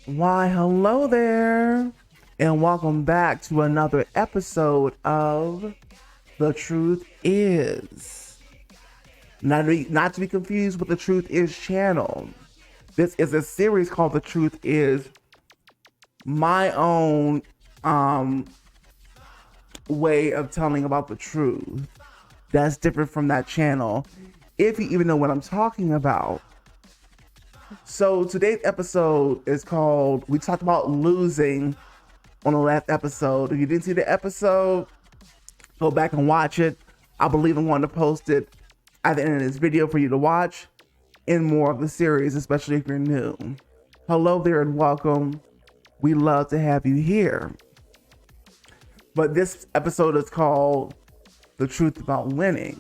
Why, hello there, and welcome back to another episode of The Truth Is. Not to be confused with The Truth Is channel. This is a series called The Truth Is, my own way of telling about the truth. That's different from that channel, if you even know what I'm talking about. So today's episode is called, we talked about losing on the last episode. If you didn't see the episode, go back and watch it. I believe I'm going to post it at the end of this video for you to watch in more of the series, especially if you're new. Hello there and welcome. We love to have you here. But this episode is called The Truth About Winning.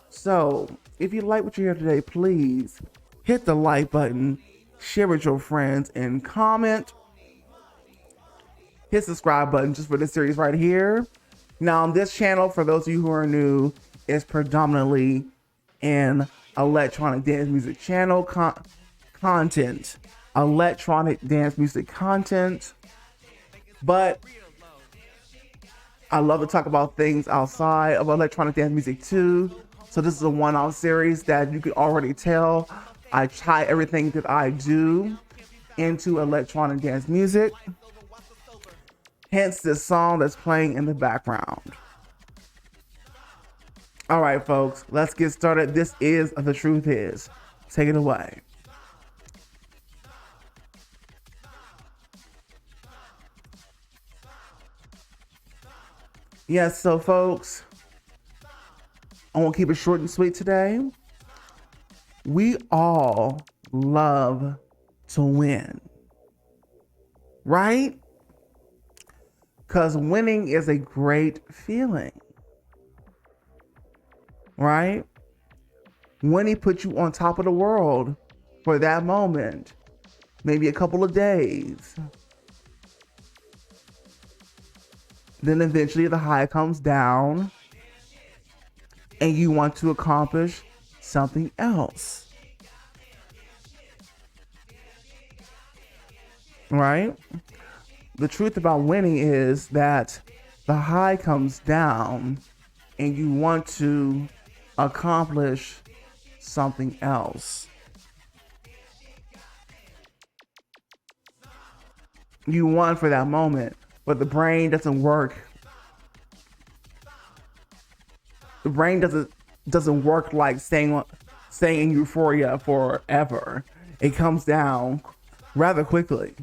So if you like what you hear today, please hit the like button, share with your friends, and comment. Hit subscribe button just for this series right here. Now, on this channel, for those of you who are new, is predominantly an electronic dance music channel content. Electronic dance music content. But I love to talk about things outside of electronic dance music too. So this is a one-off series that you can already tell I tie everything that I do into electronic dance music. Hence this song that's playing in the background. All right, folks, let's get started. This is The Truth Is. Take it away. Yes, so folks, I want to keep it short and sweet today. We all love to win, right? Because winning is a great feeling, right? Winning puts you on top of the world for that moment, maybe a couple of days. Then eventually the high comes down and you want to accomplish something else, right? The truth about winning is that the high comes down and you want to accomplish something else. You won for that moment, but the brain doesn't work. The brain doesn't work like staying in euphoria forever. It comes down rather quickly.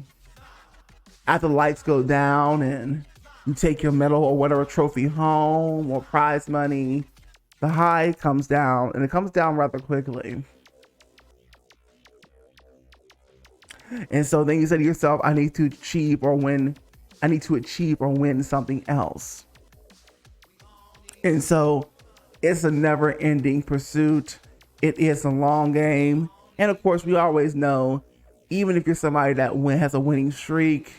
After the lights go down and you take your medal or whatever trophy home or prize money, the high comes down, and it comes down rather quickly. And so then you say to yourself, I need to achieve or win something else. And so it's a never-ending pursuit. It is a long game. And of course, we always know, even if you're somebody that has a winning streak,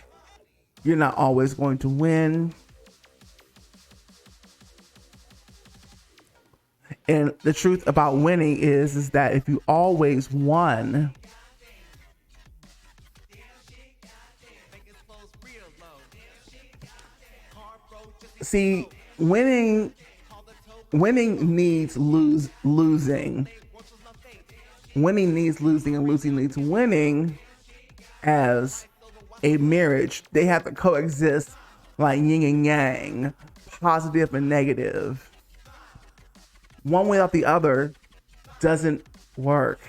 you're not always going to win. And the truth about winning is that if you always won, see, winning needs losing. Winning needs losing, and losing needs winning. As a marriage, they have to coexist like yin and yang, positive and negative. One without the other doesn't work.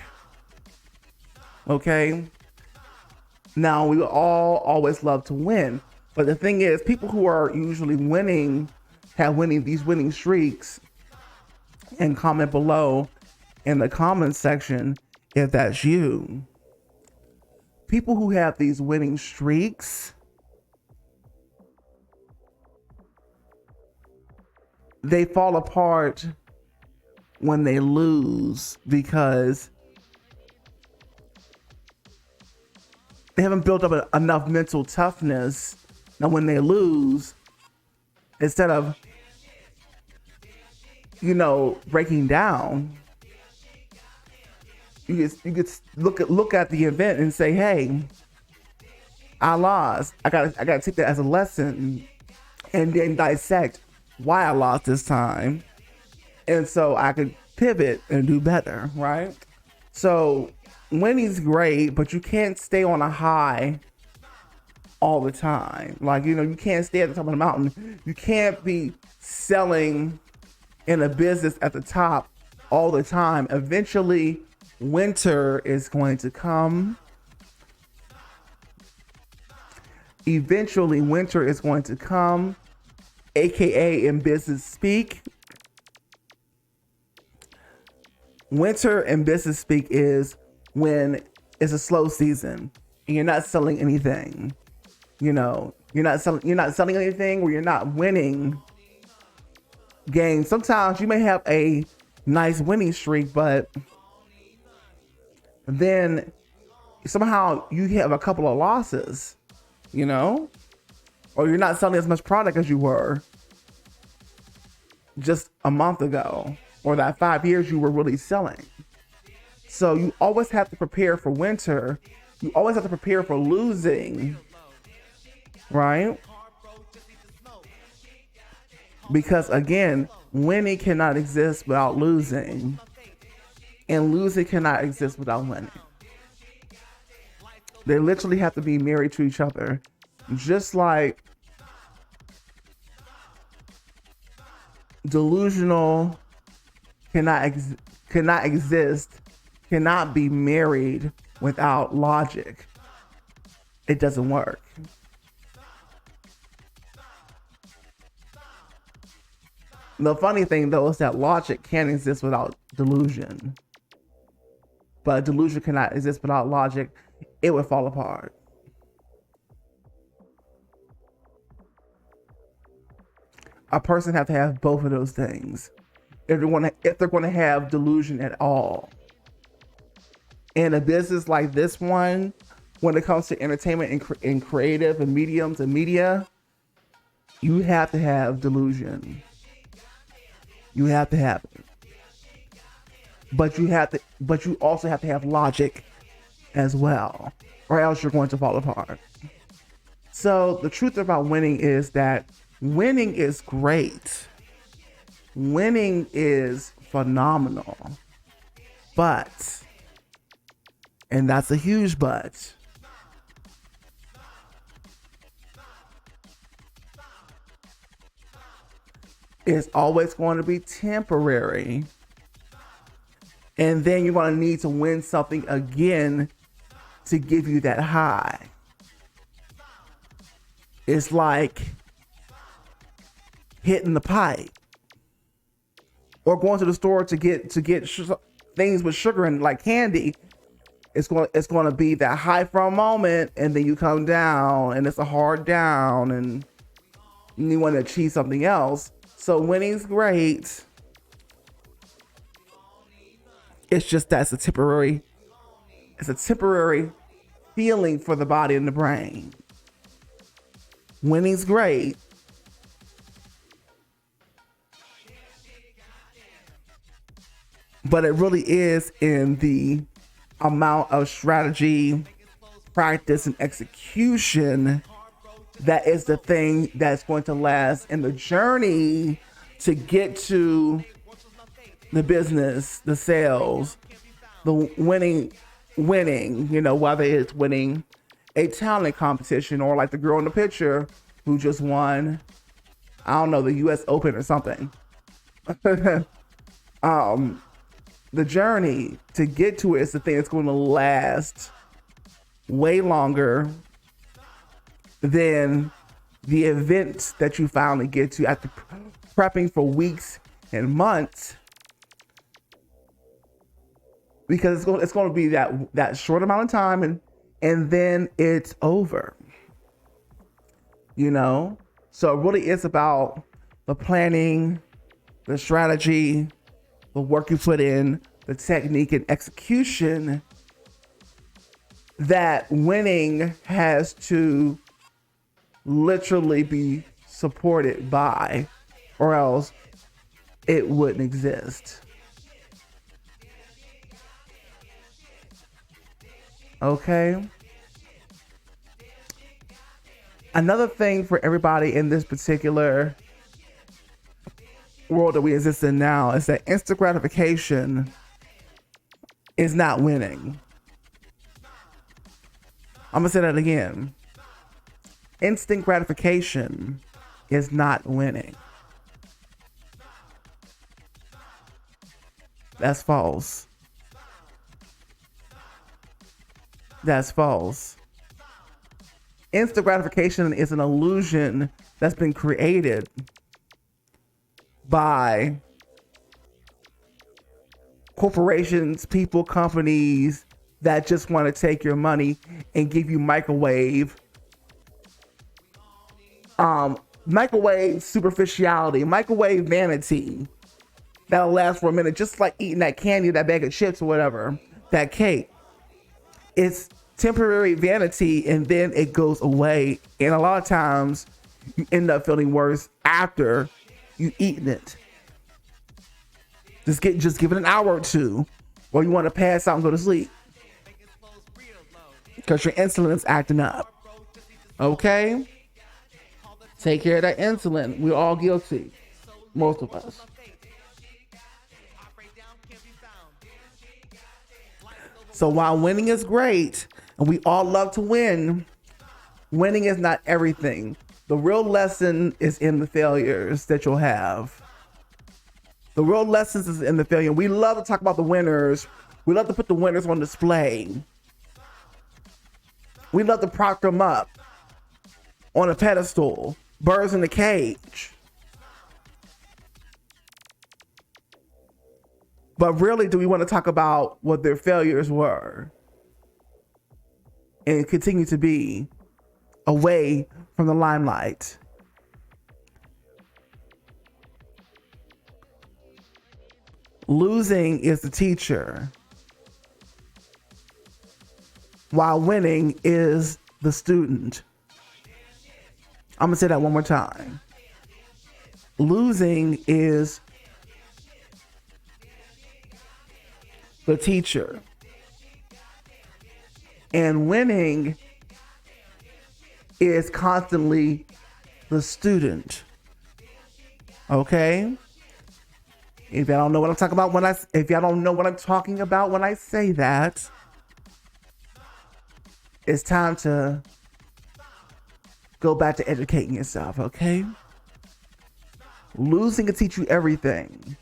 Okay? Now, we all always love to win, but the thing is, people who are usually winning, these winning streaks, and comment below in the comment section if that's you. People who have these winning streaks, they fall apart when they lose because they haven't built up enough mental toughness. Now, when they lose, instead of, breaking down, you could look at the event and say, hey, I lost. I gotta take that as a lesson and then dissect why I lost this time. And so I could pivot and do better, right? So winning's great, but you can't stay on a high all the time. Like, you can't stay at the top of the mountain. You can't be selling in a business at the top all the time. Eventually, winter is going to come. AKA in business speak. Winter in business speak is when it's a slow season and you're not selling anything. You're not selling anything, or you're not winning games. Sometimes you may have a nice winning streak, but then somehow you have a couple of losses, or you're not selling as much product as you were just a month ago, or that 5 years you were really selling. So you always have to prepare for winter. You always have to prepare for losing, right? Because again, winning cannot exist without losing, and losing cannot exist without winning. They literally have to be married to each other. Just like delusional cannot be married without logic. It doesn't work. The funny thing though is that logic can't exist without delusion. But delusion cannot exist without logic. It would fall apart. A person have to have both of those things if they're going to have delusion at all. In a business like this one, when it comes to entertainment and creative and mediums and media, you have to have delusion. You have to have it. But you also have to have logic as well, or else you're going to fall apart. So the truth about winning is that winning is great. Winning is phenomenal. But, and that's a huge but, it's always going to be temporary. And then you're going to need to win something again to give you that high. It's like hitting the pipe, or going to the store to get things with sugar and like candy. It's going to be that high for a moment, and then you come down, and it's a hard down, and you want to achieve something else. So winning's great. It's just that's it's a temporary feeling for the body and the brain. Winning's great. But it really is in the amount of strategy, practice, and execution that is the thing that's going to last in the journey to get to the business, the sales, the winning, whether it's winning a talent competition or like the girl in the picture who just won, I don't know, the US Open or something. The journey to get to it is the thing that's going to last way longer than the events that you finally get to after prepping for weeks and months. Because it's going to be that short amount of time, and then it's over. So it really is about the planning, the strategy, the work you put in, the technique and execution that winning has to literally be supported by, or else it wouldn't exist. Okay. Another thing for everybody in this particular world that we exist in now is that instant gratification is not winning. I'm gonna say that again. Instant gratification is not winning. That's false. That's false. Instant gratification is an illusion that's been created by corporations, people, companies that just want to take your money and give you microwave superficiality, microwave vanity that'll last for a minute, just like eating that candy, that bag of chips or whatever, that cake. It's temporary vanity and then it goes away. And a lot of times you end up feeling worse after you eaten it. Just give it an hour or two, or you want to pass out and go to sleep because your insulin is acting up. Okay? Take care of that insulin. We're all guilty. Most of us. So while winning is great, and we all love to win, winning is not everything. The real lesson is in the failures that you'll have. The real lessons is in the failure. We love to talk about the winners. We love to put the winners on display. We love to prop them up on a pedestal, birds in the cage. But really, do we want to talk about what their failures were and continue to be away from the limelight? Losing is the teacher, while winning is the student. I'm gonna say that one more time. Losing is the teacher, and winning is constantly the student. Okay? If y'all don't know what I'm talking about if y'all don't know what I'm talking about when I say that, it's time to go back to educating yourself, okay? Losing can teach you everything.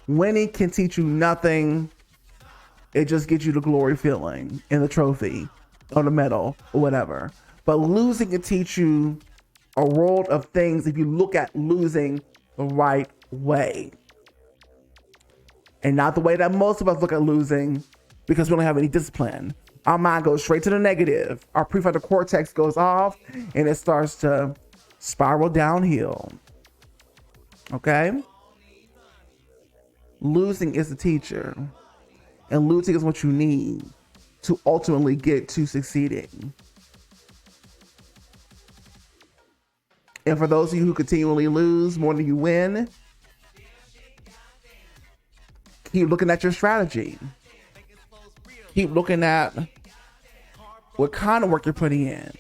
Winning can teach you nothing. It just gets you the glory feeling and the trophy or the medal or whatever. But losing can teach you a world of things if you look at losing the right way. And not the way that most of us look at losing, because we don't have any discipline. Our mind goes straight to the negative. Our prefrontal cortex goes off and it starts to spiral downhill. Okay? Losing is the teacher, and losing is what you need to ultimately get to succeeding. And for those of you who continually lose more than you win, keep looking at your strategy. Keep looking at what kind of work you're putting in,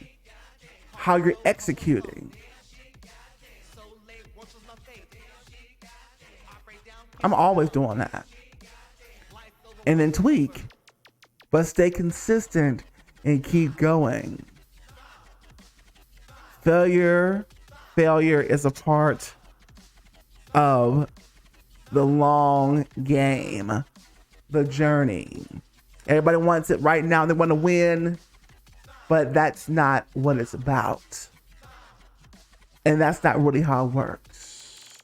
how you're executing. I'm always doing that. And then tweak, but stay consistent and keep going. Failure is a part of the long game, the journey. Everybody wants it right now. They want to win, but that's not what it's about. And that's not really how it works.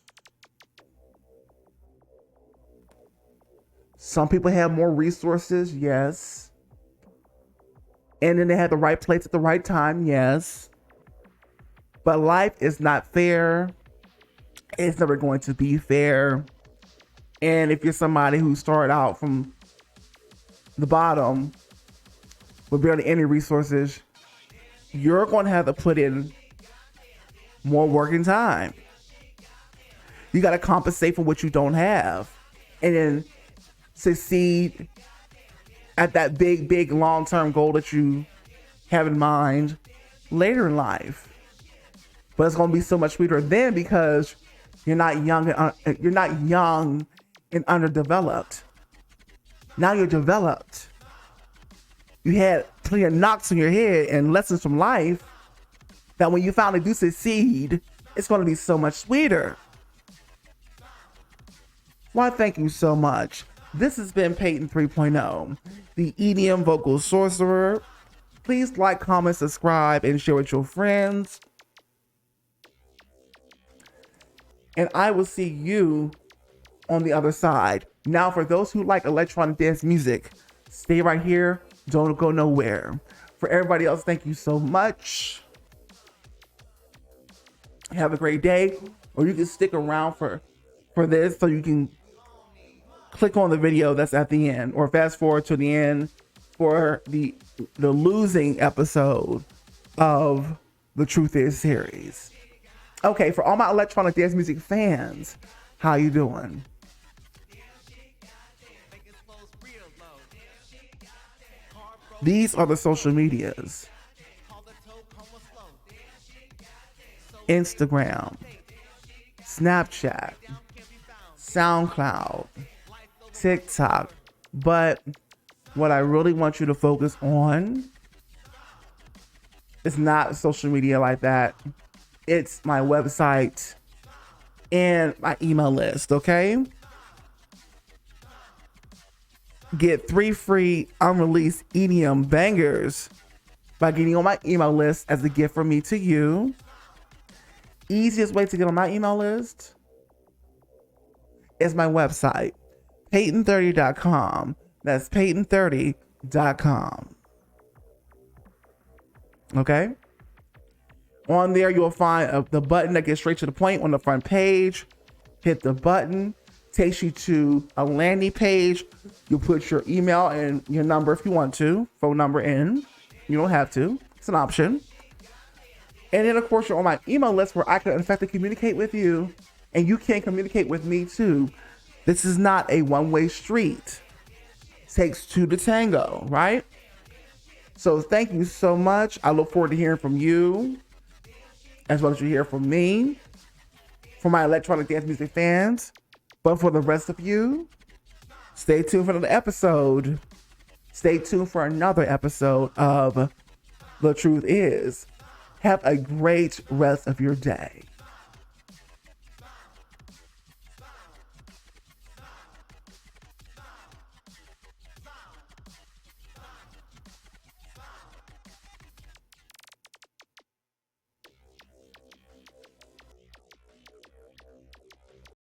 Some people have more resources, yes. And then they have the right place at the right time, yes. But life is not fair. It's never going to be fair. And if you're somebody who started out from the bottom with barely any resources, you're going to have to put in more working time. You got to compensate for what you don't have and then succeed at that big long-term goal that you have in mind later in life. But it's going to be so much sweeter then because you're not young and underdeveloped. Now you're developed. You had plenty of knocks on your head and lessons from life that when you finally do succeed, it's going to be so much sweeter. Why, thank you so much. This has been Peyton 3.0, the EDM vocal sorcerer. Please like, comment, subscribe, and share with your friends. And I will see you on the other side. Now, for those who like electronic dance music, stay right here. Don't go nowhere. For everybody else, thank you so much. Have a great day. Or you can stick around for this so you can click on the video that's at the end, or fast forward to the end for the losing episode of the Truth Is series. Okay, for all my electronic dance music fans, how you doing? These are the social medias: Instagram, Snapchat, SoundCloud, TikTok. But what I really want you to focus on is not social media like that. It's my website and my email list, okay? Get 3 free unreleased EDM bangers by getting on my email list as a gift from me to you. Easiest way to get on my email list is my website, Peyton30.com. That's Peyton30.com. Okay? On there, you'll find the button that gets straight to the point on the front page. Hit the button. Takes you to a landing page. You put your email and your number if you want to, phone number in. You don't have to. It's an option. And then, of course, you're on my email list where I can effectively communicate with you, and you can communicate with me too. This is not a one-way street. It takes two to tango, right? So thank you so much. I look forward to hearing from you, as well as you hear from me, for my electronic dance music fans. But for the rest of you, stay tuned for another episode. Stay tuned for another episode of The Truth Is. Have a great rest of your day.